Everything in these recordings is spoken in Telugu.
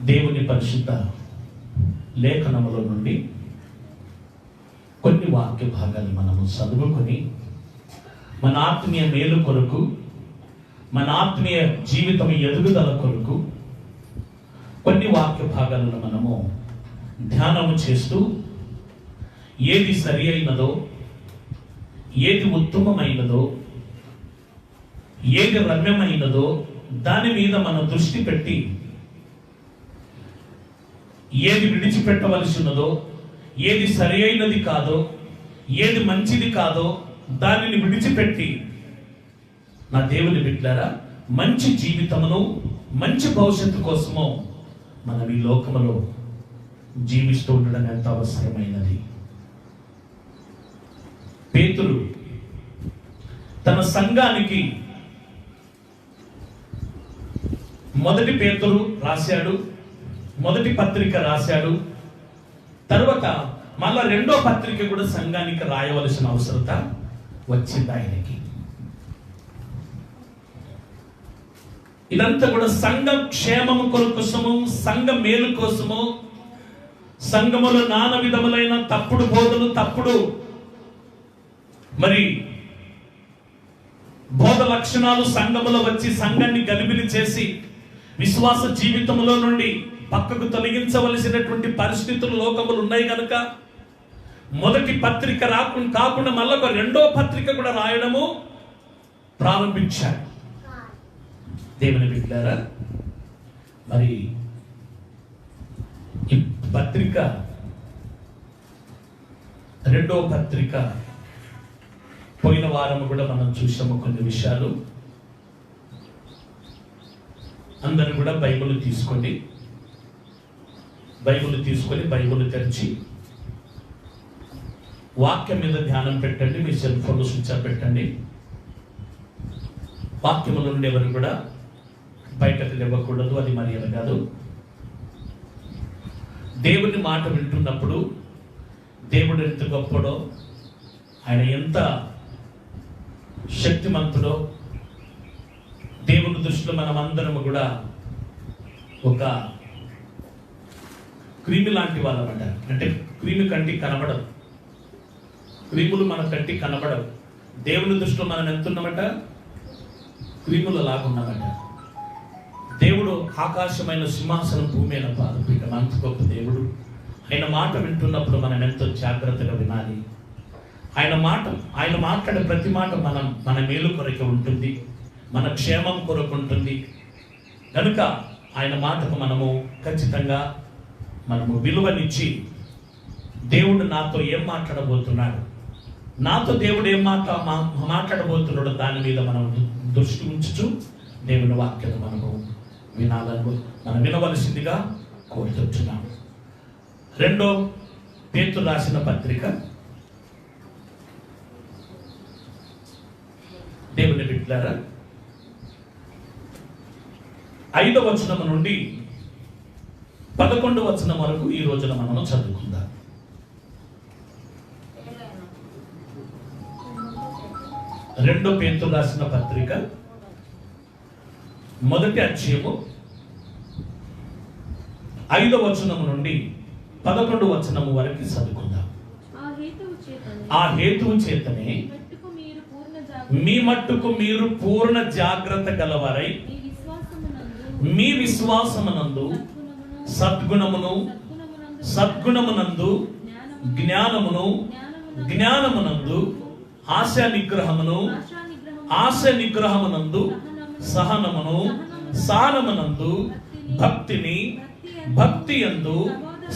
దేవుని పరిశుద్ధ లేఖనముల నుండి కొన్ని వాక్య భాగాలు మనము చదువుకొని మన ఆత్మీయ మేలు కొరకు, మన ఆత్మీయ జీవితం ఎదుగుదల కొరకు కొన్ని వాక్య భాగాలను మనము ధ్యానము చేస్తూ ఏది సరి అయినదో, ఏది ఉత్తమమైనదో, ఏది రమ్యమైనదో దాని మీద మన దృష్టి పెట్టి, ఏది విడిచిపెట్టవలసి ఉన్నదో, ఏది సరి అయినది కాదో, ఏది మంచిది కాదో దానిని విడిచిపెట్టి, నా దేవుని బిడ్డలారా, మంచి జీవితమును, మంచి భవిష్యత్తు కోసము మనం ఈ లోకములో జీవిస్తూ ఉండడం ఎంత అవసరమైనది. పేతురు తన సంఘానికి మొదటి పేతురు రాశాడు, మొదటి పత్రిక రాశాడు. తర్వాత మళ్ళా రెండో పత్రిక కూడా సంఘానికి రాయవలసిన అవసరత వచ్చింది ఆయనకి. ఇదంతా కూడా సంఘ క్షేమము కోసము, సంఘ మేలు కోసము, సంఘములో నానా విధములైన తప్పుడు బోధలు, తప్పుడు మరి బోధ లక్షణాలు సంఘములో వచ్చి సంఘాన్ని గలిబిలి చేసి విశ్వాస జీవితంలో నుండి పక్కకు తొలగించవలసినటువంటి పరిస్థితులు లోకములు ఉన్నాయి కనుక మొదటి పత్రిక కాకుండా మళ్ళీ ఒక రెండో పత్రిక కూడా రాయడము ప్రారంభించాడు. దేవుని బిడ్డలారా, మరి ఈ పత్రిక, రెండో పత్రిక పోయిన వారం కూడా మనం చూసాము కొన్ని విషయాలు. అందరూ కూడా బైబిల్ తీసుకొని బైబిల్ తెరిచి వాక్యం మీద ధ్యానం పెట్టండి. మీ సెల్ ఫోన్లో స్విచ్ ఆఫ్ పెట్టండి. వాక్యముల నుండి ఎవరు కూడా బయటకు లేవకూడదు, అది మర్యాద కాదు. దేవుని మాట వింటున్నప్పుడు దేవుడు ఎంత గొప్పడో, ఆయన ఎంత శక్తిమంతుడో, దేవుని దృష్టిలో మనం అందరం కూడా ఒక క్రిమి లాంటి వాళ్ళమాట. అంటే క్రిమి కంటికి కనబడదు, క్రిములు మన కంటికి కనబడవు. దేవుని దృష్టిలో మనం ఎంతున్నామట, క్రిముల లాగున్నామట. దేవుడు ఆకాశమైన సింహాసనం, భూమి అయిన పాదపీఠం, అంత గొప్ప దేవుడు. ఆయన మాట వింటున్నప్పుడు మనం ఎంతో జాగ్రత్తగా వినాలి. ఆయన మాట్లాడే ప్రతి మాట మన మేలు కొరకు ఉంటుంది, మన క్షేమం కొరకు ఉంటుంది. కనుక ఆయన మాటకు మనము ఖచ్చితంగా విలువనిచ్చి, దేవుడు నాతో ఏం మాట్లాడబోతున్నాడు, నాతో దేవుడు ఏం మాట్లాడబోతున్నాడో దాని మీద మనం దృష్టి ఉంచుచు దేవుని వాక్యం మనము వినవలసిందిగా కోరుతున్నాం. రెండో పేతురు రాసిన పత్రిక, దేవుని బిడ్డలారా, 5వ వచనం నుండి 11వ వచనం వరకు ఈ రోజున మనం చదువుకుందాం. రెండో పేతురు రాసిన పత్రిక మొదటి అధ్యాయము 5వ వచనం నుండి 11వ వచనం వరకు చదువుకుందాం. ఆ హేతువు చేతనే మీ మట్టుకు మీరు పూర్ణ జాగ్రత్త గలవారై మీ విశ్వాసమునందు సద్గుణమునందు జ్ఞానమునందు ఆశ నిగ్రహమునందు సహనమునందు భక్తి యందు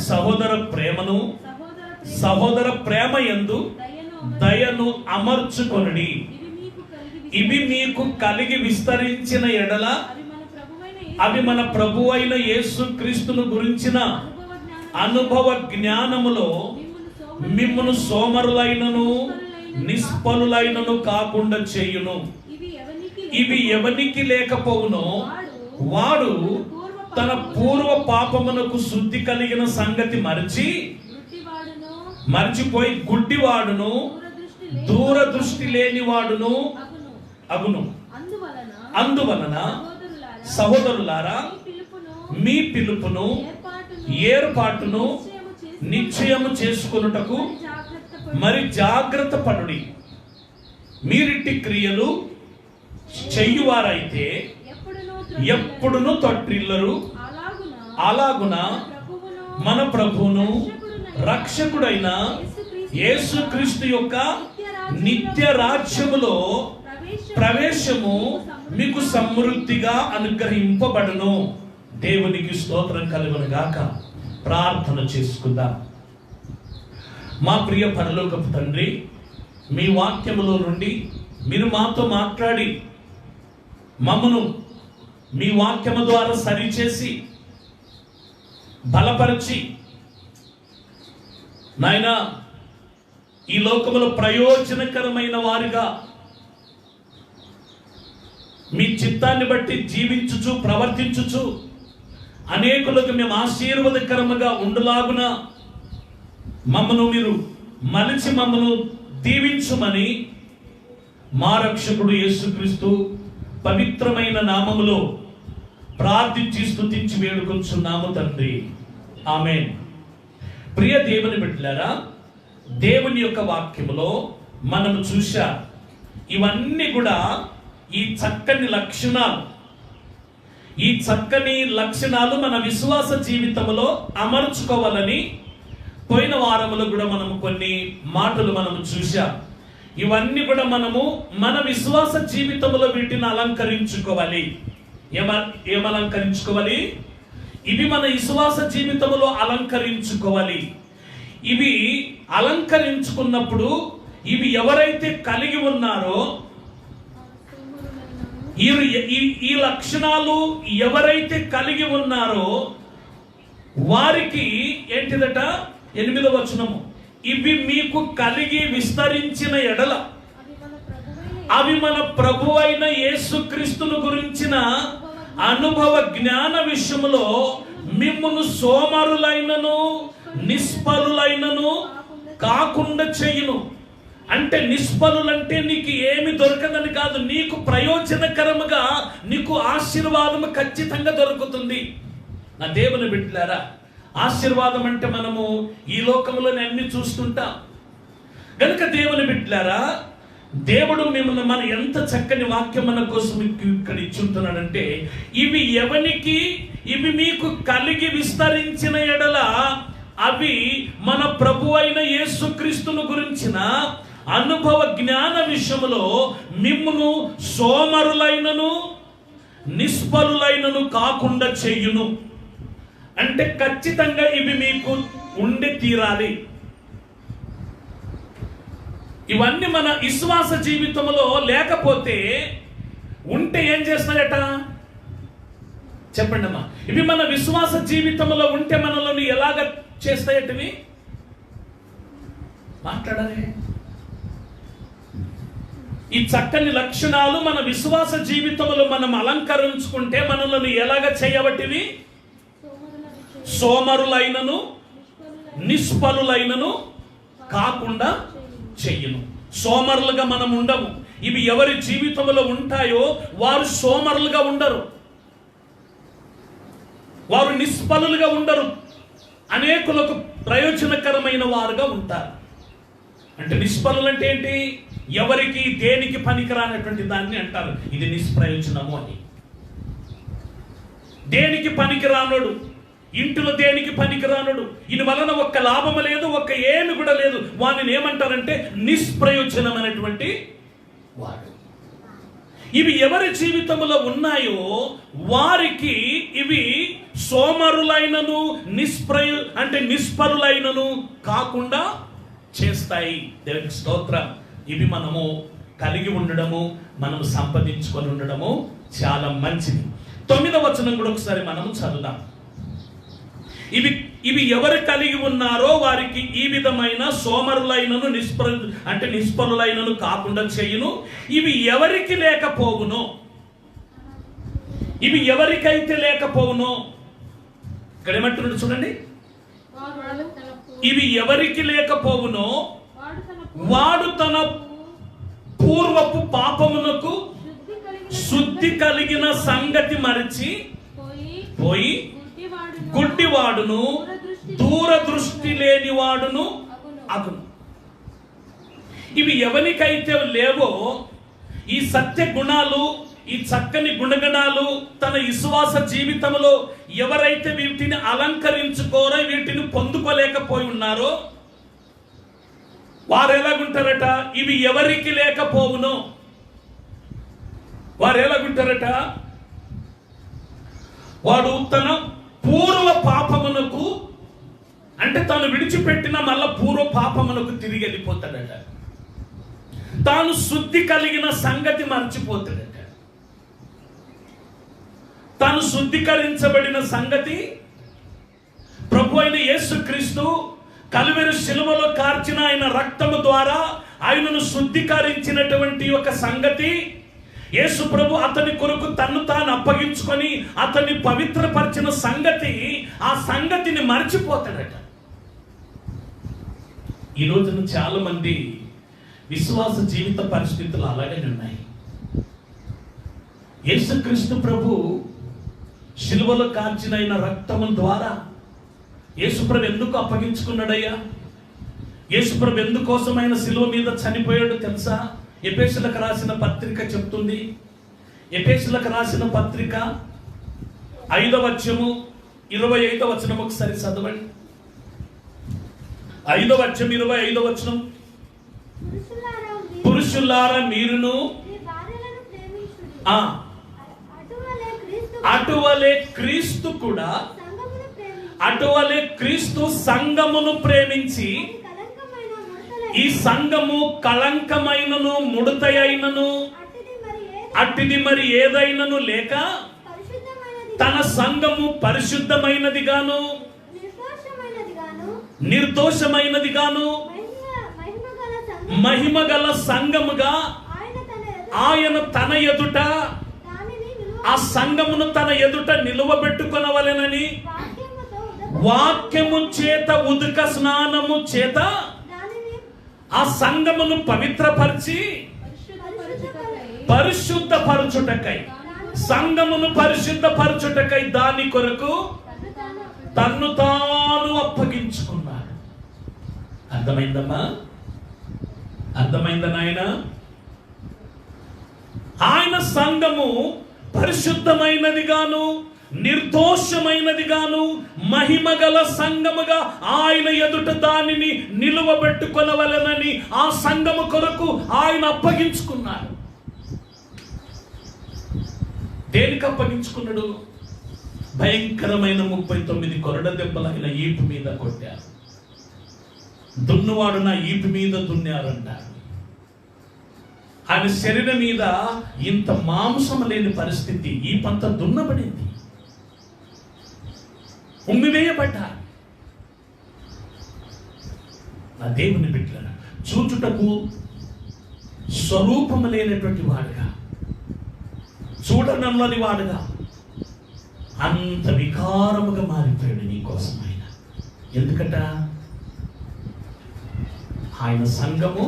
సహోదర ప్రేమయందు దయను అమర్చుకొనుడి. ఇవి మీకు కలిగి విస్తరించిన ఎడల అవి మన ప్రభువైన యేసు క్రీస్తును గురించిన అనుభవ జ్ఞానములో మిమ్మును సోమరులైనను నిష్ఫలులైనను కాకుండా చేయును. ఇవి ఎవనికి లేకపోవునో వాడు తన పూర్వ పాపమునకు శుద్ధి కలిగిన సంగతి మర్చిపోయి గుడ్డివాడును, దూరదృష్టి లేనివాడును అగును. అందువలన సహోదరులారా, మీ పిలుపును ఏర్పాటును నిశ్చయము చేసుకొనుటకు మరి జాగ్రత్త పడుడి. మీరిట్టి క్రియలు చెయ్యువారైతే ఎప్పుడును తొట్టిల్లరు. అలాగున మన ప్రభువును రక్షకుడైన యేసుక్రీస్తు యొక్క నిత్య రాజ్యములో ప్రవేశము మీకు సమృద్ధిగా అనుగ్రహింపబడును. దేవునికి స్తోత్రం కలుగును గాక. ప్రార్థన చేసుకుందాం. మా ప్రియ పరలోకపు తండ్రి, మీ వాక్యములో నుండి మీరు మాతో మాట్లాడి మమ్మను మీ వాక్యము ద్వారా సరిచేసి బలపరిచి నాయనా ఈ లోకములో ప్రయోజనకరమైన వారిగా మీ చిత్తాన్ని బట్టి జీవించుచు ప్రవర్తించుచు అనేకులకు మేము ఆశీర్వాదకరముగా ఉండులాగున మమ్మను మీరు మలిచి మమ్మను దీవించుమని మా రక్షకుడు యేసుక్రీస్తు పవిత్రమైన నామములో ప్రార్థించి స్తుతించి వేడుకొంచున్నాము తండ్రి. ఆమేన్. ప్రియ దేవుని బిడ్డలారా, దేవుని యొక్క వాక్యములో మనము చూశా ఇవన్నీ కూడా ఈ చక్కని లక్షణాలు మన విశ్వాస జీవితంలో అమర్చుకోవాలని పోయిన వారములో కూడా మనము కొన్ని మాటలు మనము చూశాం. ఇవన్నీ కూడా మనము మన విశ్వాస జీవితంలో వీటిని అలంకరించుకోవాలి. ఏమలంకరించుకోవాలి? ఇవి మన విశ్వాస జీవితంలో అలంకరించుకోవాలి. ఇవి అలంకరించుకున్నప్పుడు ఇవి ఎవరైతే కలిగి ఉన్నారో, ఈ లక్షణాలు ఎవరైతే కలిగి ఉన్నారో వారికి ఏంటిదట? 8వ వచనము, ఇవి మీకు కలిగి విస్తరించిన ఎడల అవి మన ప్రభువైన యేసుక్రీస్తును గురించిన అనుభవ జ్ఞాన విషయములో మిమ్మును సోమరులైనను నిష్ఫలులైనను కాకుండా చేయును. అంటే నిష్ఫలులంటే నీకు ఏమి దొరకదని కాదు, నీకు ప్రయోజనకరముగా నీకు ఆశీర్వాదము ఖచ్చితంగా దొరుకుతుంది. నా దేవుని బిడ్డలారా, ఆశీర్వాదం అంటే మనము ఈ లోకంలోనే అన్ని చూస్తుంటాం గనుక దేవుని బిడ్డలారా, దేవుడు మిమ్మల్ని మన ఎంత చక్కని వాక్యం మన కోసం ఇక్కడ ఇచ్చుంటున్నాడంటే, ఇవి మీకు కలిగి విస్తరించిన ఎడల అవి మన ప్రభువైన యేసుక్రీస్తును గురించిన అనుభవ జ్ఞాన విషయములో మిమ్మును సోమరులైనను నిష్ఫలులైనను కాకుండా చెయ్యును. అంటే ఖచ్చితంగా ఇవి మీకు ఉండి తీరాలి. ఇవన్నీ మన విశ్వాస జీవితంలో లేకపోతే ఉంటే ఏం చేస్తాయట? చెప్పండి అమ్మా. ఇవి మన విశ్వాస జీవితంలో ఉంటే మనల్ని ఎలాగ చేస్తాయటవి? మాట్లాడాలి. ఈ చక్కని లక్షణాలు మన విశ్వాస జీవితంలో మనం అలంకరించుకుంటే మనల్ని ఎలాగ చేయబట్టివి? సోమరులైనను నిష్ఫలులైనను కాకుండా చెయ్యను. సోమరులుగా మనం ఉండము. ఇవి ఎవరి జీవితంలో ఉంటాయో వారు సోమరులుగా ఉండరు, వారు నిష్ఫలులుగా ఉండరు, అనేకులకు ప్రయోజనకరమైన వారుగా ఉంటారు. అంటే నిష్ఫలులు అంటే ఏంటి? ఎవరికి దేనికి పనికిరానటువంటి దాన్ని అంటారు ఇది నిష్ప్రయోజనము అని. దేనికి పనికిరానుడు, ఇంటిలో దేనికి పనికిరానుడు, ఇది వలన ఒక్క లాభము లేదు, ఒక్క ఏమి కూడా లేదు, వారిని ఏమంటారంటే నిష్ప్రయోజనమైనటువంటి వాడు. ఇవి ఎవరి జీవితంలో ఉన్నాయో వారికి ఇవి సోమరులైనను నిష్ఫలులైనను కాకుండా చేస్తాయి. దేవునికి స్తోత్రం. ఇవి మనము కలిగి ఉండడము, మనము సంపాదించుకొని ఉండడము చాలా మంచిది. 9వ వచనం కూడా ఒకసారి మనము చదువుదాం. ఇవి ఎవరు కలిగి ఉన్నారో వారికి ఈ విధమైన సోమరులైనను నిష్ఫలులైనను కాకుండా చేయును. ఇవి ఎవరికి లేకపోవునో, ఇవి ఎవరికైతే లేకపోవునో, ఇక్కడ ఏమంటున్నాడు చూడండి, ఇవి ఎవరికి లేకపోవునో వాడు తన పూర్వపు పాపమునకు శుద్ధి కలిగిన సంగతి మరచి పోయి గుడ్డివాడును దూరదృష్టి లేనివాడును అగును. ఇవి ఎవరికైతే లేవో ఈ సత్య గుణాలు, ఈ చక్కని గుణగణాలు తన విశ్వాస జీవితంలో ఎవరైతే వీటిని అలంకరించుకోరో, వీటిని పొందుకోలేకపోయి ఉన్నారో వారు ఎలాగుంటారట? ఇవి ఎవరికి లేకపోవునో వారు ఎలాగుంటారట? వాడు తన పూర్వ పాపమునకు, అంటే తాను విడిచిపెట్టిన మళ్ళా పూర్వ పాపమునకు తిరిగి వెళ్ళిపోతాడట. తాను శుద్ధి కలిగిన సంగతి మర్చిపోతాడట. తాను శుద్ధీకరించబడిన సంగతి, ప్రభు అయిన యేసుక్రీస్తు కలువరి శిలువలో కార్చిన ఆయన రక్తము ద్వారా ఆయనను శుద్ధీకరించినటువంటి ఒక సంగతి, యేసు ప్రభు అతని కొరకు తన్ను తాను అప్పగించుకొని అతన్ని పవిత్రపరిచిన సంగతి, ఆ సంగతిని మర్చిపోతాడట. ఈ రోజున చాలా మంది విశ్వాస జీవిత పరిస్థితులు అలాగే ఉన్నాయి. యేసుక్రీస్తు ప్రభు శిలువలో కార్చిన ఆయన రక్తము ద్వారా యేసుప్రభు ఎందుకు అప్పగించుకున్నాడయ్యా? యేసుప్రభు ఎందుకోసం ఆయన శిలువ మీద చనిపోయాడు తెలుసా? ఎఫెసీయులకు రాసిన పత్రిక చెప్తుంది. ఎఫెసీయులకు రాసిన పత్రిక 5వ అధ్యాయము 25వ వచనం ఒకసారి చదవండి. 5వ అధ్యాయం 25వ వచనం. పురుషులారా మీరును అటువలే క్రీస్తు కూడా, అటువలే క్రీస్తు సంఘమును ప్రేమించి, ఈ సంఘము కళంకమైనను ముడతయైనను అట్టిది మరి ఏదైనను లేక తన సంఘము పరిశుద్ధమైనది గాను నిర్దోషమైనది గాను మహిమగల సంఘముగా ఆయన తన ఎదుట, ఆ సంఘమును తన ఎదుట నిలువబెట్టుకొనవలెనని వాక్యము చేత ఉదక స్నానము చేత ఆ సంఘమును పవిత్రపరిచి పరిశుద్ధపరచుటకై, సంఘమును పరిశుద్ధపరచుటకై దాని కొరకు తన్ను తాను అప్పగించుకున్నాడు. అర్థమైందమ్మా? అర్థమైందా నాయన? ఆయన సంఘము పరిశుద్ధమైనది గాను నిర్దోషమైనది గాను మహిమగల సంఘముగా ఆయన ఎదుట దానిని నిలువబెట్టుకొనవలెనని ఆ సంఘము కొరకు ఆయన అప్పగించుకున్నాడు. దేనికి అప్పగించుకున్నాడు? భయంకరమైన 39 కొరడ దెబ్బలు ఆయన ఈపు మీద కొట్టారు. దున్నువాడు నా ఈపు మీద దున్నారంటారు. ఆయన శరీరం మీద ఇంత మాంసం లేని పరిస్థితి, ఈపంత దున్నబడింది, ఉమ్మివేయబడ్డారు. నా దేవుని బిడ్డలారా, చూచుటకు స్వరూపము లేనటువంటి వాడుగా, చూడనల్లని వాడుగా అంత వికారముగా మారిపోయాడు నీ కోసం ఆయన. ఎందుకట? ఆయన సంఘము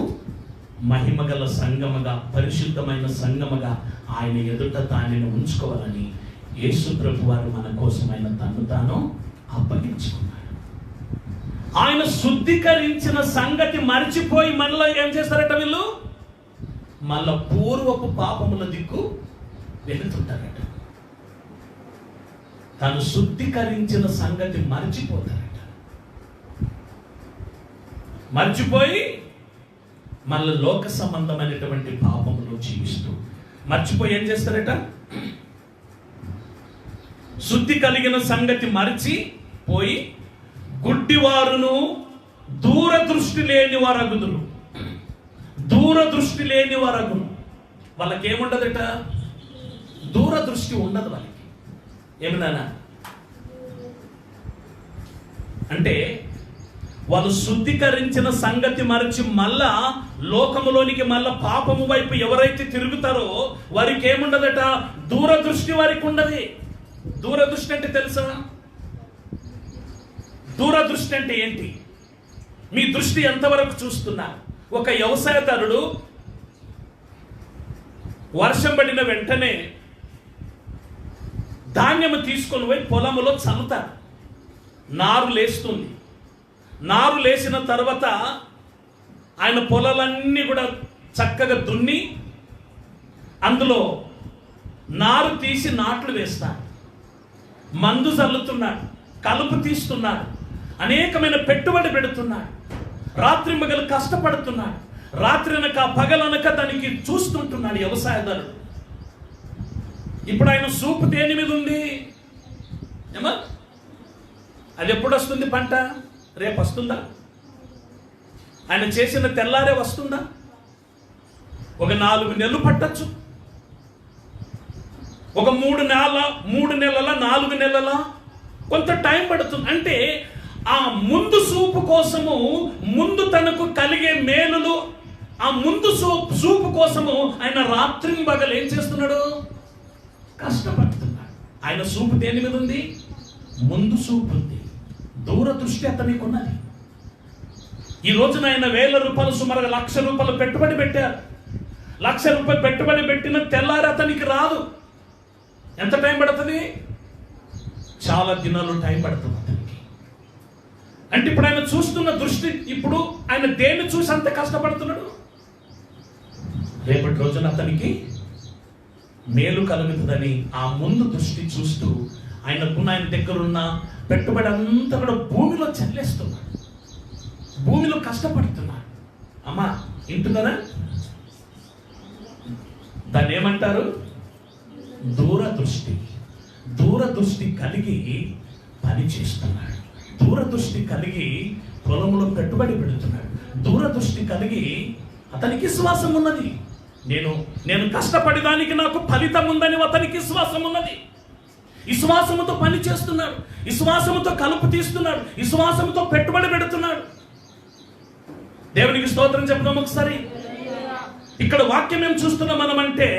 మహిమగల సంఘముగా, పరిశుద్ధమైన సంఘముగా ఆయన ఎదుట దానిని ఉంచుకోవాలని యేసు ప్రభు వారు మన కోసమైన తను తాను అప్పగించుకున్నాడు. ఆయన శుద్ధీకరించిన సంగతి మర్చిపోయి మనలో ఏం చేస్తారట? వీళ్ళు మళ్ళా పూర్వపు పాపముల దిక్కు వెళుతుంటారట. తాను శుద్ధీకరించిన సంగతి మర్చిపోతారట. మర్చిపోయి మళ్ళీ లోక సంబంధమైనటువంటి పాపములు జీవిస్తూ మర్చిపోయి ఏం చేస్తారట? శుద్ధి కలిగిన సంగతి మరిచి పోయి గుడ్డివారును దూరదృష్టి లేని వారగుదురు. దూరదృష్టి లేని వారగును. వాళ్ళకి ఏముండదట? దూరదృష్టి ఉండదు వాళ్ళకి. ఏమన్నా అంటే వాళ్ళు శుద్ధీకరించిన సంగతి మరచి మళ్ళా లోకములోనికి మళ్ళా పాపము వైపు ఎవరైతే తిరుగుతారో వారికి ఏముండదట? దూరదృష్టి వారికి ఉండదు. దూరదృష్టి అంటే తెలుసా? దూరదృష్టి అంటే ఏంటి? మీ దృష్టి ఎంతవరకు చూస్తున్నారు? ఒక వ్యవసాయదారుడు వర్షం పడిన వెంటనే ధాన్యము తీసుకొని పోయి పొలములో చల్లుతారు. నారు లేస్తుంది. నారు లేచిన తర్వాత ఆయన పొలాలన్నీ కూడా చక్కగా దున్ని అందులో నారు తీసి నాట్లు వేస్తాడు. మందు చల్లుతున్నాడు, కలుపు తీస్తున్నాడు, అనేకమైన పెట్టుబడి పెడుతున్నాడు, రాత్రింబగలు కష్టపడుతున్నాడు, రాత్రినక పగలనక దానికి చూస్తుంటున్నాడు వ్యవసాయదారుడు. ఇప్పుడు ఆయన చూపు దేని మీద ఉంది? ఏమా అది ఎప్పుడు వస్తుంది? పంట రేపు వస్తుందా? ఆయన చేసిన తెల్లారే వస్తుందా? ఒక 4 నెలలు పట్టచ్చు, ఒక 3 నెలల 4 నెలల కొంత టైం పడుతుంది. అంటే ఆ ముందు చూపు కోసము, ముందు తనకు కలిగే మేలులు, ఆ ముందు చూపు కోసము ఆయన రాత్రింబగలు ఏం చేస్తున్నాడు? కష్టపడుతున్నాడు. ఆయన చూపు దేని మీద ఉంది? ముందు చూపు ఉంది, దూరదృష్టి అతనికి ఉన్నది. ఈ రోజున ఆయన 1000 రూపాయలు, సుమారుగా 1,00,000 రూపాయలు పెట్టుబడి పెట్టారు. 1,00,000 రూపాయలు పెట్టుబడి పెట్టిన తెల్లారి అతనికి రాదు. ఎంత టైం పడుతుంది? చాలా దినాలు టైం పడుతుంది అతనికి. అంటే ఇప్పుడు ఆయన చూస్తున్న దృష్టి, ఇప్పుడు ఆయన దేన్ని చూసి అంత కష్టపడుతున్నాడు? రేపటి రోజున అతనికి మేలు కలుగుతుందని ఆ ముందు దృష్టి చూస్తూ ఆయన దగ్గర ఉన్న పెట్టుబడి అంతా కూడా భూమిలో చల్లేస్తున్నాడు, భూమిలో కష్టపడుతున్నాడు. అమ్మా వింటున్నారా? దాన్ని ఏమంటారు? దూరదృష్టి. దూరదృష్టి కలిగి పని చేస్తున్నాడు, దూరదృష్టి కలిగి పొలంలో పెట్టుబడి పెడుతున్నాడు, దూరదృష్టి కలిగి అతనికి విశ్వాసం ఉన్నది. నేను కష్టపడేదానికి నాకు ఫలితం ఉందని అతనికి విశ్వాసం ఉన్నది. విశ్వాసముతో పని చేస్తున్నాడు, విశ్వాసముతో కలుపు తీస్తున్నాడు, విశ్వాసముతో పెట్టుబడి పెడుతున్నాడు. దేవునికి స్తోత్రం చెప్తాం ఒకసారి. ఇక్కడ వాక్యం ఏం చూస్తున్నాం మనమంటే,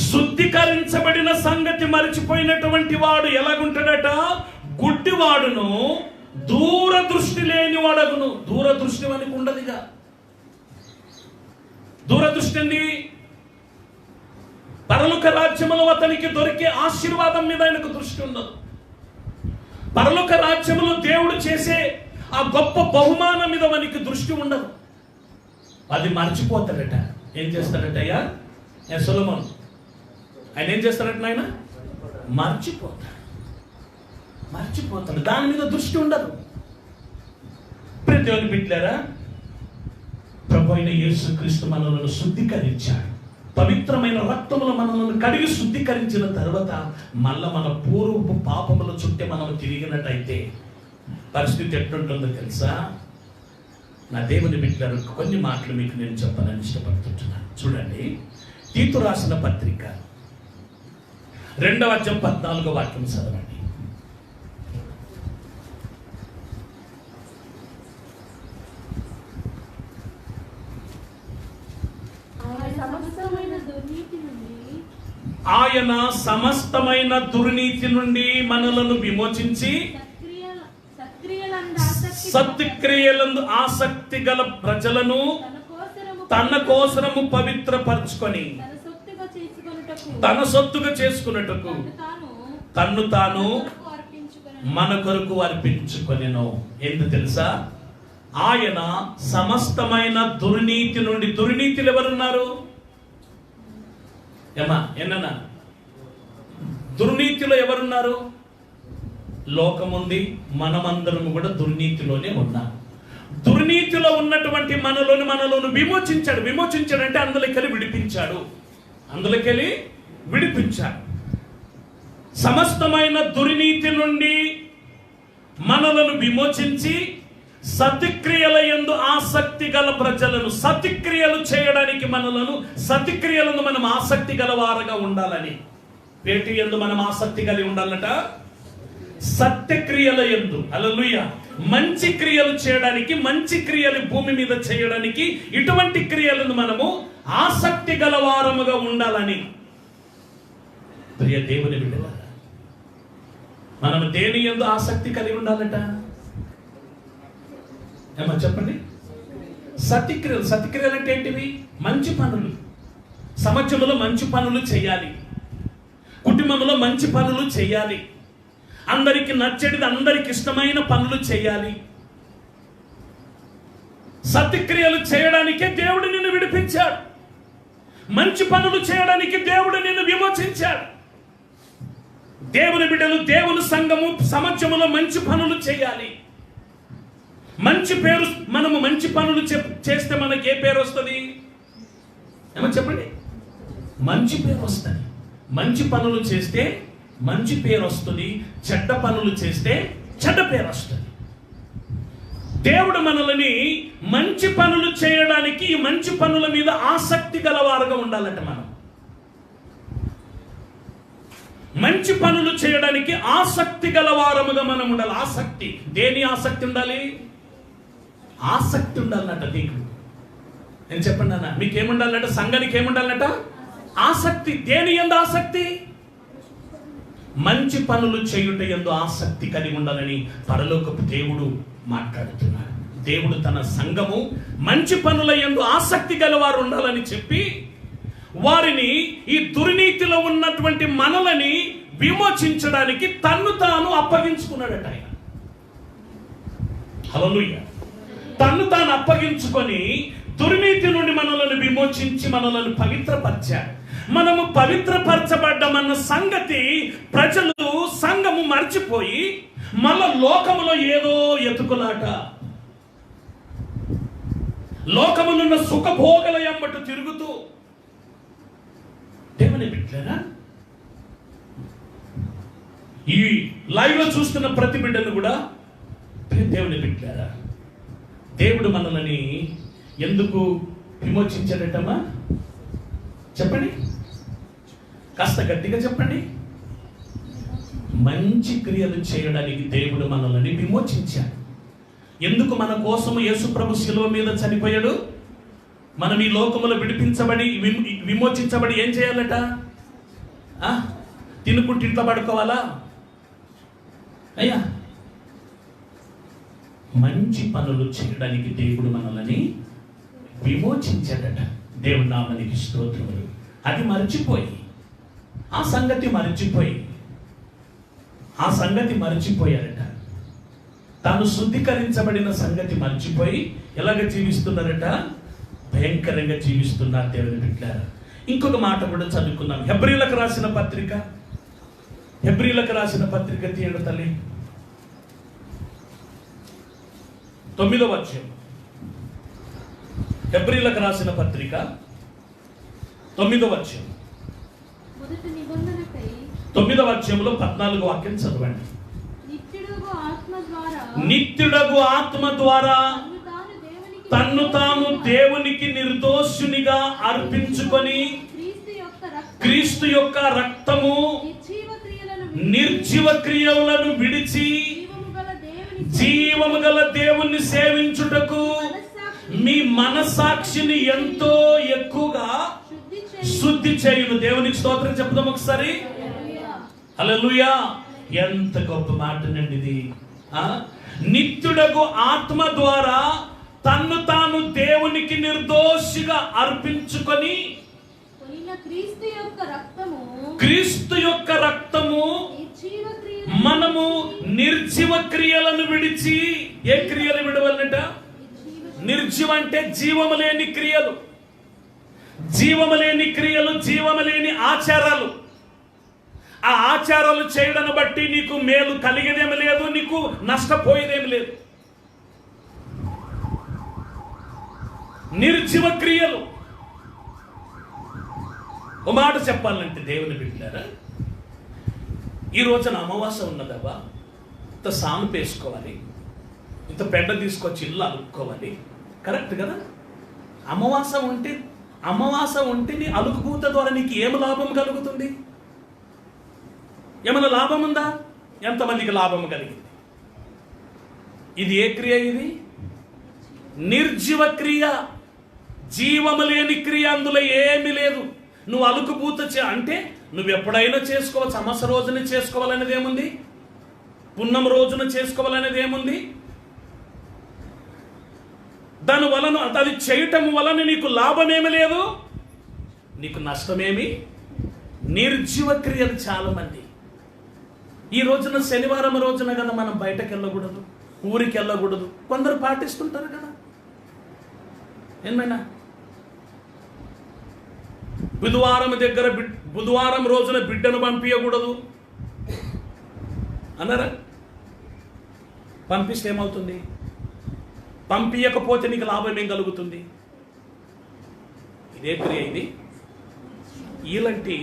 శుద్ధీకరించబడిన సంగతి మరిచిపోయినటువంటి వాడు ఎలాగుంటాడట? గుడ్డివాడును, దూరదృష్టి లేని వాడగును. దూరదృష్టి మనకు ఉండదుగా. దూరదృష్టి అండి, పరలోక రాజ్యములో అతనికి దొరికే ఆశీర్వాదం మీద ఆయనకు దృష్టి ఉండదు. పరలోక రాజ్యములో దేవుడు చేసే ఆ గొప్ప బహుమానం మీద మనకి దృష్టి ఉండదు. అది మర్చిపోతాడట. ఏం చేస్తాడట? అయ్యా సొలొమోను ఆయన ఏం చేస్తాడట? ఆయన మర్చిపోతాడు, దాని మీద దృష్టి ఉండదు. దేవుని బిడ్డలారా, ప్రభు అయిన యేసుక్రీస్తు మనలను శుద్ధీకరించాడు. పవిత్రమైన రక్తములో మనల్ని కడిగి శుద్ధీకరించిన తర్వాత మళ్ళా మన పూర్వపు పాపముల చుట్టే మనం తిరిగినట్టయితే పరిస్థితి ఎట్లుంటుందో తెలుసా? నా దేవుని బిడ్డలారు, కొన్ని మాటలు మీకు నేను చెప్పాలని ఇష్టపడుతుంటున్నాను. చూడండి, తీతు రాసిన పత్రిక 2వ అధ్యాయం 14వ వాక్యం చదవండి. ఆయన సమస్తమైన దుర్నీతి నుండి మనలను విమోచించి సత్క్రియలందు ఆసక్తి గల ప్రజలను తన కోసరము పవిత్రపరచుకొని తన సొత్తుగా చేసుకున్నట్టుకు తన్ను తాను మన కొరకు అర్పించుకొనెను. ఎందుకు తెలుసా? ఆయన సమస్తమైన దుర్నీతి నుండి. దుర్నీతిలో ఎవరున్నారు? ఏమన్నా దుర్నీతిలో ఎవరున్నారు? లోకముంది, మనమందరము కూడా దుర్నీతిలోనే ఉన్నాం. దుర్నీతిలో ఉన్నటువంటి మనలోను విమోచించాడు. విమోచించాడంటే అందులోకెళ్ళి విడిపించాడు. సమస్తమైన దుర్నీతి నుండి మనలను విమోచించి సత్క్రియల యందు ఆసక్తి గల ప్రజలను, సత్క్రియలు చేయడానికి సత్క్రియలను మనం ఆసక్తి గల వారుగా ఉండాలని. వేటి యందు మనం ఆసక్తి కలిగి ఉండాలట? సత్యక్రియల యందు. హల్లెలూయా. మంచి క్రియలు చేయడానికి, మంచి క్రియలు భూమి మీద చేయడానికి, ఇటువంటి క్రియలను మనము ఆసక్తి గల వారముగా ఉండాలని. ప్రియ దేవుని బిడ్డలారా, మనం దేని యందు ఆసక్తి కలిగి ఉండాలట? ఏమో చెప్పండి. సత్క్రియలు. సత్క్రియలు అంటే ఏంటివి? మంచి పనులు. సమాజంలో మంచి పనులు చేయాలి, కుటుంబంలో మంచి పనులు చేయాలి. అందరికి నచ్చేది, అందరికి ఇష్టమైన పనులు చేయాలి. సత్క్రియలు చేయడానికే దేవుడు నిన్ను విడిపించాడు. మంచి పనులు చేయడానికి దేవుడు నిన్ను విమోచించాడు. దేవుని బిడ్డలు, దేవుని సంఘము సమాజంలో మంచి పనులు చేయాలి. మంచి పేరు, మనము మంచి పనులు చేస్తే మనకి ఏ పేరు వస్తుంది? ఏమో చెప్పండి. మంచి పేరు వస్తుంది. మంచి పనులు చేస్తే మంచి పేరు వస్తుంది. చెడ్డ పనులు చేస్తే చెడ్డ పేరు వస్తుంది. దేవుడు మనల్ని మంచి పనులు చేయడానికి, ఈ మంచి పనుల మీద ఆసక్తి గలవారుగా ఉండాలంట. మనం మంచి పనులు చేయడానికి ఆసక్తి గలవారముగా మనం ఉండాలి. ఆసక్తి, దేని ఆసక్తి ఉండాలి? ఆసక్తి ఉండాలన్నట. నీకు నేను చెప్పండి అన్న, మీకేముండాలన్నట? సంఘానికి ఏముండాలన్నట? ఆసక్తి. దేని యందు ఆసక్తి? మంచి పనులు చేయుట యందు ఆసక్తి కలిగి ఉండాలని పరలోకపు దేవుడు మాట్లాడుతున్నాడు. దేవుడు తన సంఘము మంచి పనుల యందు ఆసక్తి గలవారు ఉండాలని చెప్పి, వారిని, ఈ దుర్నీతిలో ఉన్నటువంటి మనలని విమోచించడానికి తన్ను తాను అప్పగించుకున్నాడట ఆయన. హల్లెలూయా. తన్ను తాను అప్పగించుకొని దుర్నీతి నుండి మనలను విమోచించి మనలను పవిత్రపరిచాడు. మనము పవిత్రపరచబడ్డమన్న సంగతి ప్రజలు, సంఘము మర్చిపోయి మళ్ళా లోకములో ఏదో ఎతుకులాట, లోకములున్న సుఖభోగల ఎంబట తిరుగుతూ, దేవుని బిడ్డలారా, ఈ లైవ్ లో చూస్తున్న ప్రతి బిడ్డను కూడా, దేవుని బిడ్డలారా, దేవుడు మనల్ని ఎందుకు విమోచించాడటమ్మా? చెప్పండి, కాస్త గట్టిగా చెప్పండి. మంచి క్రియలు చేయడానికి దేవుడు మనల్ని విమోచించాడు. ఎందుకు? మన కోసము యేసు ప్రభు శిలువ మీద చనిపోయాడు. మనం ఈ లోకములో విడిపించబడి, విమోచించబడి ఏం చేయాలట? తినుకుంటూ ఇంట్లో పడుకోవాలా? అయ్యా, మంచి పనులు చేయడానికి దేవుడు మనల్ని విమోచించాడట. దేవుడి నామానికి స్తోత్రములు. అది మర్చిపోయి, ఆ సంగతి మర్చిపోయారట. తాను శుద్ధీకరించబడిన సంగతి మర్చిపోయి ఎలాగ జీవిస్తున్నారట? భయంకరంగా జీవిస్తున్నారు దేవుని బిడ్డలారా. ఇంకొక మాట కూడా చదువుకున్నాం. హెబ్రీలకు రాసిన పత్రిక తీయండి తల్లి. 9వ అధ్యాయం. హెబ్రీలకు రాసిన పత్రిక 9వ అధ్యాయం. 9వ అధ్యాయంలో 14వ వాక్యం చదవండి. నిత్యుడగు ఆత్మ ద్వారా తన్ను తాను దేవునికి నిర్దోషునిగా అర్పించుకొని క్రీస్తు యొక్క రక్తము నిర్జీవ క్రియలను విడిచి జీవము గల దేవుణ్ణి సేవించుటకు మీ మనసాక్షిని ఎంతో ఎక్కువగా శుద్ధి చేయును. దేవునికి స్తోత్రం చెప్దాం ఒకసారి. హల్లెలూయా. ఎంత గొప్ప మాట నండి ఇది. నిత్యుడగు ఆత్మ ద్వారా తన్ను తాను దేవునికి నిర్దోషిగా అర్పించుకొని క్రీస్తు యొక్క రక్తము మనము నిర్జీవ క్రియలను విడిచి, ఏ క్రియలు విడవలనట? నిర్జీవ అంటే జీవము లేని క్రియలు, జీవము లేని ఆచారాలు. ఆ ఆచారాలు చేయడాన్ని బట్టి నీకు మేలు కలిగేదేమి లేదు, నీకు నష్టపోయేదేమి లేదు. నిర్జీవ క్రియలు. ఒక మాట చెప్పాలంటే దేవుని బిడ్డలారా, ఈ రోజున అమావాస్య ఉన్నదబ్బా, ఇంత సాను వేసుకోవాలి, ఇంత పెద్ద తీసుకొచ్చి ఇల్లు అలుక్కోవాలి. కరెక్ట్ కదా? అమావాస్య ఉంటే నీ అలుకుపూత ద్వారా నీకు ఏం లాభం కలుగుతుంది? ఏమైనా లాభం ఉందా? ఎంతమందికి లాభం కలిగింది? ఇది ఏ క్రియ? ఇది నిర్జీవ క్రియ, జీవము లేని క్రియ. అందులో ఏమీ లేదు. నువ్వు అలుకుపూత అంటే నువ్వు ఎప్పుడైనా చేసుకోవచ్చు. అమాస రోజున చేసుకోవాలనేది ఏముంది? పున్నం రోజున చేసుకోవాలనేది ఏముంది? దాని వలన, అది చేయటం వలన నీకు లాభమేమి లేదు, నీకు నష్టమేమి. నిర్జీవ క్రియలు చాలా మంది. ఈ రోజున శనివారం రోజున కదా మనం బయటకు వెళ్ళకూడదు, ఊరికి వెళ్ళకూడదు, కొందరు పాటిస్తుంటారు కదా. ఏమైనా బుధవారం రోజున బిడ్డను పంపించకూడదు అన్నారా? పంపిస్తే ఏమవుతుంది? పంపించకపోతే నీకు లాభం ఏం కలుగుతుంది? ఇదే క్రియ ఇది. ఇలాంటి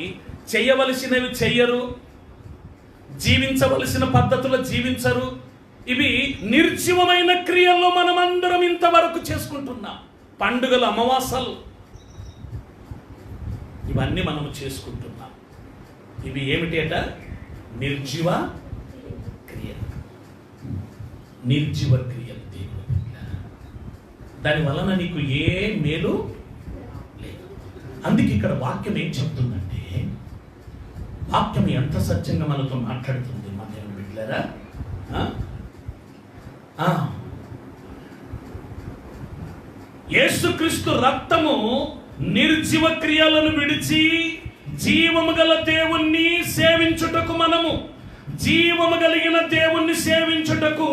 చేయవలసినవి చెయ్యరు, జీవించవలసిన పద్ధతులు జీవించరు. ఇవి నిర్జీవమైన క్రియల్లో మనమందరం ఇంతవరకు చేసుకుంటున్నాం. పండుగలు, అమావాస్యలు ఇవన్నీ మనము చేసుకుంటున్నాం. ఇవి ఏమిటి అట? నిర్జీవ క్రియలు. నిర్జీవ క్రియలు దేవుడు. దాని వలన నీకు ఏ మేలు లేదు. అందుకే ఇక్కడ వాక్యం ఏం చెప్తుందంటే, వాక్యం ఎంత సత్యంగా మనతో మాట్లాడుతుంది. మా దేవుని బిడ్డలారా, యేసుక్రీస్తు రక్తము నిర్జీవ క్రియలను విడిచి జీవము గల దేవుణ్ణి సేవించుటకు, మనము జీవము కలిగిన దేవుణ్ణి సేవించుటకు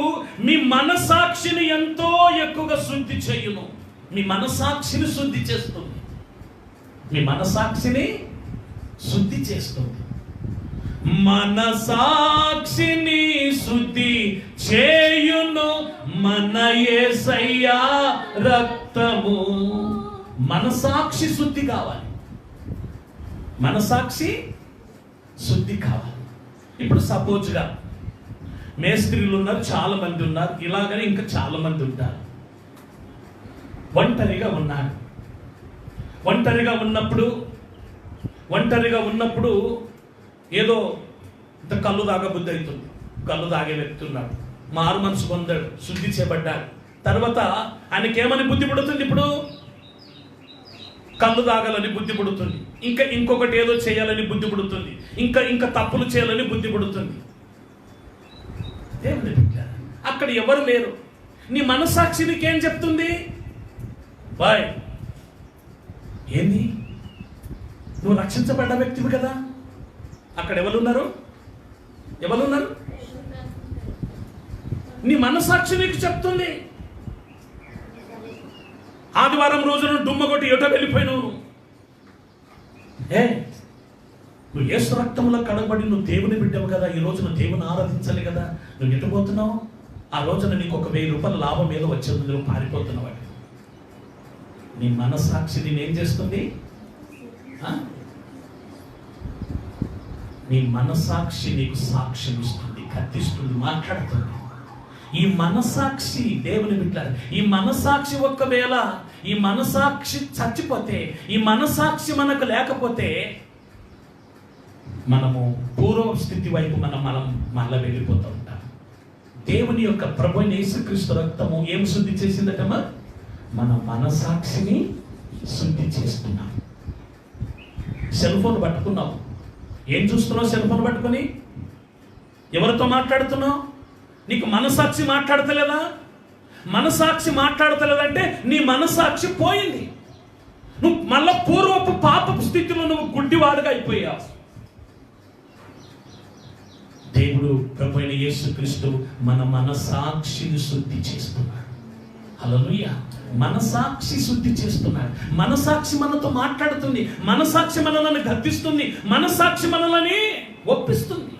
మీ మనసాక్షిని ఎంతో ఎక్కువగా శుద్ధి చేయును. మీ మనసాక్షిని శుద్ధి చేస్తుంది. మీ మనసాక్షిని శుద్ధి చేస్తుంది. మనసాక్షిని శుద్ధి చేయును మన యేసయ్య రక్తము. మనసాక్షి శుద్ధి కావాలి. మనసాక్షి శుద్ధి కావాలి. ఇప్పుడు సపోజ్గా మేస్త్రీలు ఉన్నారు, చాలా మంది ఉన్నారు, ఇలాగనే ఇంకా చాలా మంది ఉంటారు. ఒంటరిగా ఉన్నారు. ఒంటరిగా ఉన్నప్పుడు ఏదో ఇంత కళ్ళు తాగబుద్ధి అవుతుంది. కళ్ళు తాగే వ్యక్తి ఉన్నాడు, మారు మనసు పొందాడు, శుద్ధి చేపడ్డాడు. తర్వాత ఆయనకేమని బుద్ధి పుడుతుంది? ఇప్పుడు కళ్ళు తాగాలని బుద్ధి పుడుతుంది, ఇంకొకటి ఏదో చేయాలని బుద్ధి పుడుతుంది, ఇంకా తప్పులు చేయాలని బుద్ధి పుడుతుంది. అక్కడ ఎవరు లేరు. నీ మనసాక్షి నీకేం చెప్తుంది? బాయ్, ఏంది, నువ్వు రక్షించబడ్డ వ్యక్తివి కదా. అక్కడ ఎవరున్నారు? నీ మనసాక్షి నీకు చెప్తుంది. ఆదివారం రోజున డుమ్మగొట్టి ఎట వెళ్ళిపోయినావు. నువ్వు యేసు రక్తంలో కడగబడి నువ్వు దేవుని బిడ్డవు కదా. ఈ రోజు నువ్వు దేవుని ఆరాధించాలి కదా. నువ్వు ఎటుపోతున్నావు? ఆ రోజున నీకు 1000 రూపాయల లాభం ఏదో వచ్చేది, నువ్వు పారిపోతున్నావు. నీ మనసాక్షి నేనేం చేస్తుంది? నీ మనసాక్షి నీకు సాక్ష్యం ఇస్తుంది, కత్తిస్తుంది, మాట్లాడుతుంది. ఈ మనసాక్షి దేవుని బిడ్డలారా, ఈ మనసాక్షి ఒకవేళ ఈ మనసాక్షి చచ్చిపోతే, ఈ మనసాక్షి మనకు లేకపోతే మనము పూర్వ స్థితి వైపు మనం మళ్ళీ వెళ్ళిపోతూ ఉంటాం. దేవుని యొక్క ప్రభు యేసుక్రీస్తు రక్తము ఏం శుద్ధి చేసిందటమ్మా? మన మనసాక్షిని శుద్ధి చేస్తున్నాం. సెల్ ఫోన్ పట్టుకున్నావు, ఏం చూస్తున్నావు? సెల్ ఫోన్ పట్టుకొని ఎవరితో మాట్లాడుతున్నావు? నీకు మనసాక్షి మాట్లాడతలేదా? మనసాక్షి మాట్లాడతలేదంటే నీ మనసాక్షి పోయింది. నువ్వు మళ్ళా పూర్వపు పాపపు స్థితిలో నువ్వు గుడ్డివాడుగా అయిపోయావు. దేవుడు ప్రభు అయిన యేసుక్రీస్తు మన మనసాక్షిని శుద్ధి చేస్తున్నాడు. హల్లెలూయా. మనసాక్షి శుద్ధి చేస్తున్నాడు. మనసాక్షి మనతో మాట్లాడుతుంది, మనసాక్షి మనల్ని గద్దిస్తుంది, మనసాక్షి మనల్ని ఒప్పిస్తుంది.